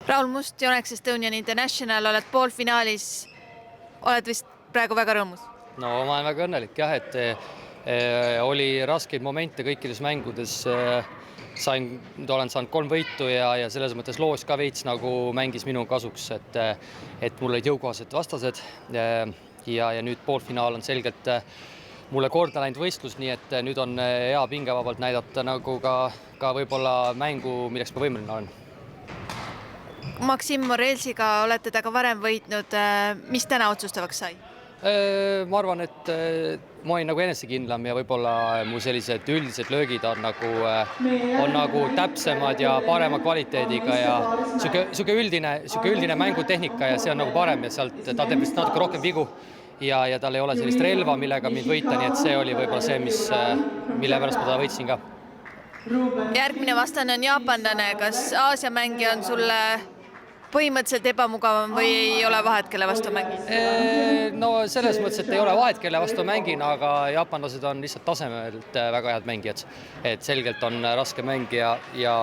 Raul Must, Yonex Estonian International, oled poolfinaalis, oled vist praegu väga rõõmus? No ma olen väga õnnelik jah, et oli raskeid momente kõikides mängudes. Olen saanud 3 võitu ja selles mõttes loos ka veits nagu mängis minu kasuks, et mul olid jõukohased vastased ja nüüd poolfinaal on selgelt mulle korda läinud võistlus, nii et nüüd on hea pingevabalt näidata nagu ka võib-olla mängu, milleks ma võimeline olen. Maksim Morelsiga olete taga varem võitnud, mis täna otsustavaks sai? Ma arvan, et ma olin nagu enesekindlam ja võib-olla mu sellised üldised löögid on nagu täpsemad ja parema kvaliteediga ja siuke üldine mängutehnika ja see on nagu parem ja sealt ta teeb vist natuke rohkem vigu ja tal ei ole sellist relva, millega mind võita, nii et see oli võib-olla see, mille pärast ma ta võitsin ka. Järgmine vastane on jaapanlane, kas Aasia mängija on sulle põhimõtteliselt ebamugavam või ei ole vahet, kelle vastu mängin? No selles mõttes, et ei ole vahet, kelle vastu mängin, aga jaapanlased on lihtsalt tasemelt väga head mängijad. Et selgelt on raske mängija ja